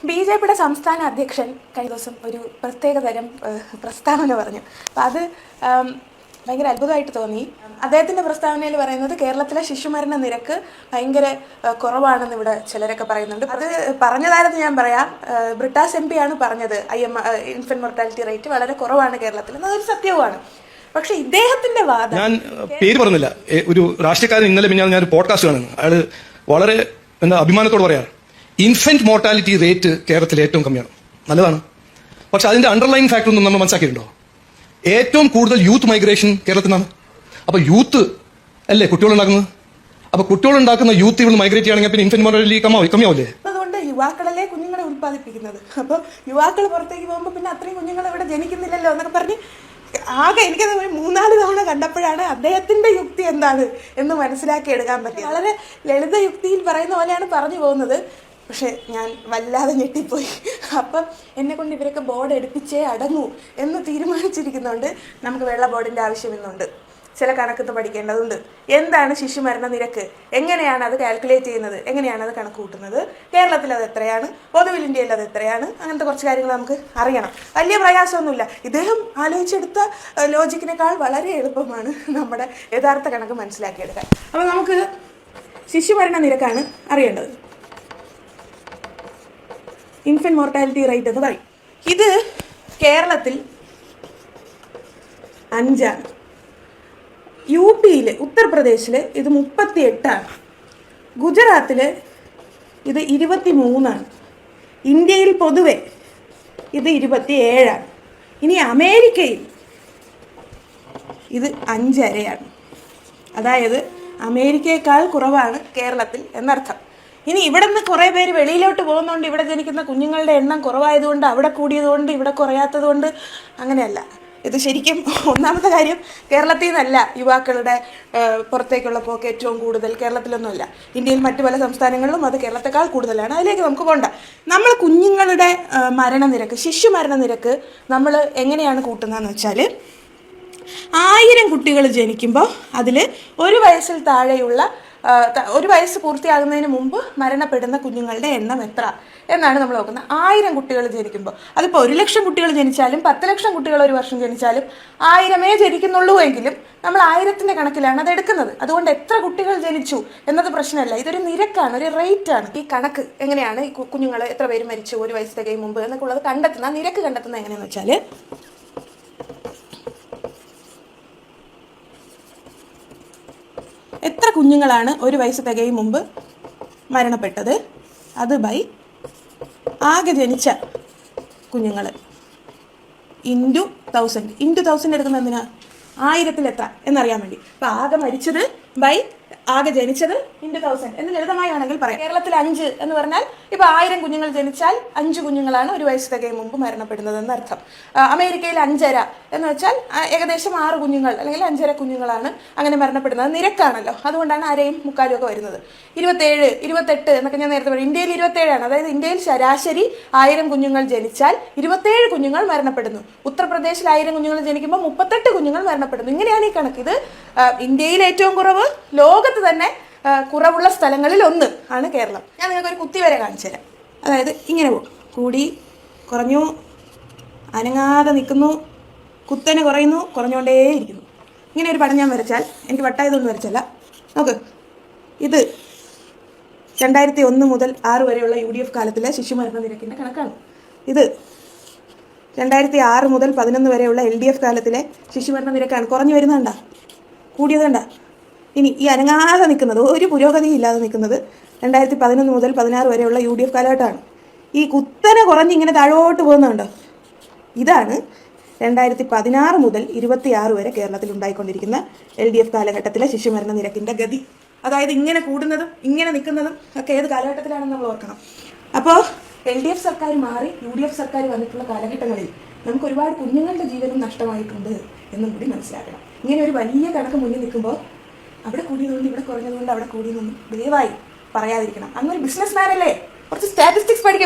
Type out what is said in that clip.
ബി.ജെ.പിയുടെ സംസ്ഥാന അധ്യക്ഷൻ കഴിഞ്ഞ ദിവസം ഒരു പ്രത്യേകതരം പ്രസ്താവന പറഞ്ഞു. അപ്പം അത് ഭയങ്കര അത്ഭുതമായിട്ട് തോന്നി. അദ്ദേഹത്തിൻ്റെ പ്രസ്താവനയിൽ പറയുന്നത് കേരളത്തിലെ ശിശുമരണ നിരക്ക് ഭയങ്കര കുറവാണെന്ന് ഇവിടെ ചിലരൊക്കെ പറയുന്നുണ്ട്. അത് പറഞ്ഞതാരെന്ന് ഞാൻ പറയാം. ബ്രിട്ടാസ് MP ആണ് പറഞ്ഞത്. ഇൻഫന്റ് മോർട്ടാലിറ്റി റേറ്റ് വളരെ കുറവാണ് കേരളത്തിൽ. അതൊരു സത്യവുമാണ്. പക്ഷെ ഇദ്ദേഹത്തിന്റെ വാദം, ഞാൻ പേര് പറഞ്ഞില്ല, ഒരു രാഷ്ട്രീയക്കാരൻ ഇന്നലെ ഞാൻ ഒരു പോഡ്കാസ്റ്റ് കാണുന്നു. അയാള് വളരെ അഭിമാനത്തോട് പറയാറ് ഇൻഫന്റ് മോർട്ടാലിറ്റി റേറ്റ് കേരളത്തിൽ ഏറ്റവും കമ്മിയാണ്. നല്ലതാണ്. പക്ഷെ അതിന്റെ അണ്ടർലൈൻ ഫാക്ടർ ഒന്നും നമ്മൾ മനസ്സിലാക്കിയിട്ടുണ്ടോ? ഏറ്റവും കൂടുതൽ യൂത്ത് മൈഗ്രേഷൻ കേരളത്തിൽ നിന്നാണ്. അപ്പൊ യൂത്ത് അല്ലേ കുട്ടികളുണ്ടാക്കുന്നത്? അപ്പൊ കുട്ടികളുണ്ടാക്കുന്ന യൂത്ത് ഇവിടെ മൈഗ്രേറ്റ് ചെയ്യുകയാണെങ്കിൽ പിന്നെ ഇൻഫന്റ് മോർട്ടാലിറ്റി കമ്മിയാവില്ലേ? അതുകൊണ്ട് യുവാക്കളല്ലേ കുഞ്ഞുങ്ങളെ ഉത്പാദിപ്പിക്കുന്നത്. അപ്പോൾ യുവാക്കൾ പുറത്തേക്ക് പോകുമ്പോൾ പിന്നെ അത്രയും കുഞ്ഞുങ്ങൾ ഇവിടെ ജനിക്കുന്നില്ലല്ലോ എന്നൊക്കെ പറഞ്ഞ് ആകെ എനിക്കത് ഒരു 3-4 തവണ കണ്ടപ്പോഴാണ് അദ്ദേഹത്തിന്റെ യുക്തി എന്താണ് എന്ന് മനസ്സിലാക്കി എടുക്കാൻ പറ്റിയത്. വളരെ ലളിത യുക്തിയിൽ പറയുന്ന പോലെയാണ് പറഞ്ഞു പോകുന്നത്. പക്ഷെ ഞാൻ വല്ലാതെ ഞെട്ടിപ്പോയി. അപ്പം എന്നെ കൊണ്ട് ഇവരൊക്കെ ബോർഡ് എടുപ്പിച്ചേ അടങ്ങൂ എന്ന് തീരുമാനിച്ചിരിക്കുന്നുണ്ട്. നമുക്ക് വെള്ള ബോർഡിൻ്റെ ആവശ്യമെന്നുണ്ട്. ചില കണക്കത്ത് പഠിക്കേണ്ടതുണ്ട്. എന്താണ് ശിശുമരണ നിരക്ക്, എങ്ങനെയാണ് അത് കാൽക്കുലേറ്റ് ചെയ്യുന്നത്, എങ്ങനെയാണ് അത് കണക്ക് കൂട്ടുന്നത്, കേരളത്തിൽ അത് എത്രയാണ്, പൊതുവിൽ ഇന്ത്യയിൽ അത് എത്രയാണ്, അങ്ങനത്തെ കുറച്ച് കാര്യങ്ങൾ നമുക്ക് അറിയണം. വലിയ പ്രയാസമൊന്നുമില്ല. ഇദ്ദേഹം ആലോചിച്ചെടുത്ത ലോജിക്കിനേക്കാൾ വളരെ എളുപ്പമാണ് നമ്മുടെ യഥാർത്ഥ കണക്ക് മനസ്സിലാക്കിയെടുക്കാൻ. അപ്പോൾ നമുക്ക് ശിശുമരണ നിരക്കാണ് അറിയേണ്ടത്. ഇൻഫന്റ് മോർട്ടാലിറ്റി റേറ്റ് എന്ന് പറയും. ഇത് കേരളത്തിൽ 5ആണ്. UP-യിൽ ഉത്തർപ്രദേശിൽ ഇത് 38ആണ്. ഗുജറാത്തിൽ ഇത് 23ആണ്. ഇന്ത്യയിൽ പൊതുവെ ഇത് 27ആണ്. ഇനി അമേരിക്കയിൽ ഇത് 5.5ആണ്. അതായത് അമേരിക്കയേക്കാൾ കുറവാണ് കേരളത്തിൽ എന്നർത്ഥം. ഇനി ഇവിടെ നിന്ന് കുറേ പേര് വെളിയിലോട്ട് പോകുന്നതുകൊണ്ട് ഇവിടെ ജനിക്കുന്ന കുഞ്ഞുങ്ങളുടെ എണ്ണം കുറവായതുകൊണ്ട് അവിടെ കൂടിയതുകൊണ്ട് ഇവിടെ കുറയാത്തതുകൊണ്ട് അങ്ങനെയല്ല. ഇത് ശരിക്കും ഒന്നാമത്തെ കാര്യം കേരളത്തിൽ നിന്നല്ല യുവാക്കളുടെ പുറത്തേക്കുള്ള പോക്ക് ഏറ്റവും കൂടുതൽ. കേരളത്തിലൊന്നുമില്ല. ഇന്ത്യയിൽ മറ്റു പല സംസ്ഥാനങ്ങളിലും അത് കേരളത്തെക്കാൾ കൂടുതലാണ്. അതിലേക്ക് നമുക്ക് പോകണ്ട. നമ്മൾ കുഞ്ഞുങ്ങളുടെ മരണനിരക്ക്, ശിശു മരണനിരക്ക് നമ്മൾ എങ്ങനെയാണ് കൂട്ടുന്നതെന്ന് വെച്ചാൽ 1000 കുട്ടികൾ ജനിക്കുമ്പോൾ അതിൽ 1 വയസ്സിൽ താഴെയുള്ള 1 വയസ്സ് പൂർത്തിയാകുന്നതിന് മുമ്പ് മരണപ്പെടുന്ന കുഞ്ഞുങ്ങളുടെ എണ്ണം എത്ര എന്നാണ് നമ്മൾ നോക്കുന്നത്. 1000 കുട്ടികൾ ജനിക്കുമ്പോൾ, അതിപ്പോൾ 1 ലക്ഷം കുട്ടികൾ ജനിച്ചാലും 10 ലക്ഷം കുട്ടികൾ ഒരു വർഷം ജനിച്ചാലും 1000 ജനിക്കുന്നുള്ളൂ എങ്കിലും നമ്മൾ 1000ന്റെ കണക്കിലാണ് അത് എടുക്കുന്നത്. അതുകൊണ്ട് എത്ര കുട്ടികൾ ജനിച്ചു എന്നത് പ്രശ്നമല്ല. ഇതൊരു നിരക്കാണ്, ഒരു റേറ്റ് ആണ്. ഈ കണക്ക് എങ്ങനെയാണ് ഈ കുഞ്ഞുങ്ങൾ എത്ര പേര് മരിച്ചു 1 വയസ്സ് തികയും മുമ്പ് എന്നൊക്കെ ഉള്ളത് കണ്ടെത്തുന്ന നിരക്ക് കണ്ടെത്തുന്നത് എങ്ങനെയാണെന്ന് വെച്ചാൽ എത്ര കുഞ്ഞുങ്ങളാണ് 1 വയസ്സ് തികയും മുമ്പ് മരണപ്പെട്ടത് അത് ബൈ ആകെ ജനിച്ച കുഞ്ഞുങ്ങൾ ഇൻറ്റു 1000 എടുക്കുന്നത് എന്തിനാ? 1000 എത്ര എന്നറിയാൻ വേണ്ടി. അപ്പോൾ ആകെ മരിച്ചത് ബൈ ആകെ ജനിച്ചത് ഇൻറ്റു 1000 എന്ന് ലളിതമായാണെങ്കിൽ പറയാം. കേരളത്തിൽ 5 എന്ന് പറഞ്ഞാൽ ഇപ്പോൾ 1000 കുഞ്ഞുങ്ങൾ ജനിച്ചാൽ 5 കുഞ്ഞുങ്ങളാണ് 1 വയസ്സ് തികയും മുമ്പ് മരണപ്പെടുന്നത് എന്നർത്ഥം. അമേരിക്കയിൽ 5.5 എന്ന് വെച്ചാൽ ഏകദേശം 6 കുഞ്ഞുങ്ങൾ അല്ലെങ്കിൽ 5.5 കുഞ്ഞുങ്ങളാണ് അങ്ങനെ മരണപ്പെടുന്നത്. നിരക്കാണല്ലോ, അതുകൊണ്ടാണ് 1/2 മുക്കാലും ഒക്കെ വരുന്നത്. 27, 28 എന്നൊക്കെ ഞാൻ നേരത്തെ പറഞ്ഞു. ഇന്ത്യയിൽ 27ആണ്. അതായത് ഇന്ത്യയിൽ ശരാശരി 1000 കുഞ്ഞുങ്ങൾ ജനിച്ചാൽ 27 കുഞ്ഞുങ്ങൾ മരണപ്പെടുന്നു. ഉത്തർപ്രദേശിൽ 1000 കുഞ്ഞുങ്ങൾ ജനിക്കുമ്പോൾ 38 കുഞ്ഞുങ്ങൾ മരണപ്പെടുന്നു. ഇങ്ങനെയാണ് ഈ കണക്ക്. ഇത് ഇന്ത്യയിൽ ഏറ്റവും കുറവ്, ലോകത്ത് തന്നെ കുറവുള്ള സ്ഥലങ്ങളിൽ ഒന്ന് ആണ് കേരളം. ഞാൻ നിങ്ങൾക്കൊരു കുത്തി വരെ കാണിച്ചു തരാം. അതായത് ഇങ്ങനെ പോകും, കൂടി കുറഞ്ഞു, അനങ്ങാതെ നിൽക്കുന്നു, കുത്തനെ കുറയുന്നു, കുറഞ്ഞുകൊണ്ടേയിരിക്കുന്നു. ഇങ്ങനെ ഒരു പടം ഞാൻ വരച്ചാൽ, എനിക്ക് വട്ടായതൊന്നും വരച്ചല്ല, നോക്ക്. ഇത് 2001 മുതൽ 6 വരെയുള്ള UDF കാലത്തിലെ ശിശുമരണ നിരക്കിൻ്റെ കണക്കാണ്. ഇത് 2006 മുതൽ 11 വരെയുള്ള LDF കാലത്തിലെ ശിശുമരണ നിരക്കാണ്. കുറഞ്ഞു വരുന്നുണ്ട, കൂടിയത് കണ്ട. ഇനി ഈ അനങ്ങാതെ നിൽക്കുന്നത്, ഒരു പുരോഗതിയും ഇല്ലാതെ നിൽക്കുന്നത് 2011 മുതൽ 16 വരെയുള്ള UDF കാലഘട്ടമാണ്. ഈ കുത്തനെ കുറഞ്ഞ് ഇങ്ങനെ താഴോട്ട് പോകുന്നുണ്ടോ? ഇതാണ് 2016 മുതൽ 26 വരെ കേരളത്തിൽ ഉണ്ടായിക്കൊണ്ടിരിക്കുന്ന LDF കാലഘട്ടത്തിലെ ശിശുമരണ നിരക്കിൻ്റെ ഗതി. അതായത് ഇങ്ങനെ കൂടുന്നതും ഇങ്ങനെ നിൽക്കുന്നതും ഒക്കെ ഏത് കാലഘട്ടത്തിലാണെന്ന് നമ്മൾ ഓർക്കണം. അപ്പോൾ LDF സർക്കാർ മാറി UDF സർക്കാർ വന്നിട്ടുള്ള കാലഘട്ടങ്ങളിൽ നമുക്ക് ഒരുപാട് കുഞ്ഞുങ്ങളുടെ ജീവനും നഷ്ടമായിട്ടുണ്ട് എന്നും കൂടി മനസ്സിലാക്കണം. ഇങ്ങനെ ഒരു വലിയ കണക്ക് മുന്നിൽ നിൽക്കുമ്പോൾ അവിടെ കൂടിയതുകൊണ്ട് ഇവിടെ കുറഞ്ഞതുകൊണ്ട് അവിടെ കൂടിയതൊന്നും ദയവായി പറയാതിരിക്കണം. അന്നൊരു ബിസിനസ് മാനല്ലേ, കുറച്ച് സ്റ്റാറ്റിസ്റ്റിക്സ് പഠിക്കൂ.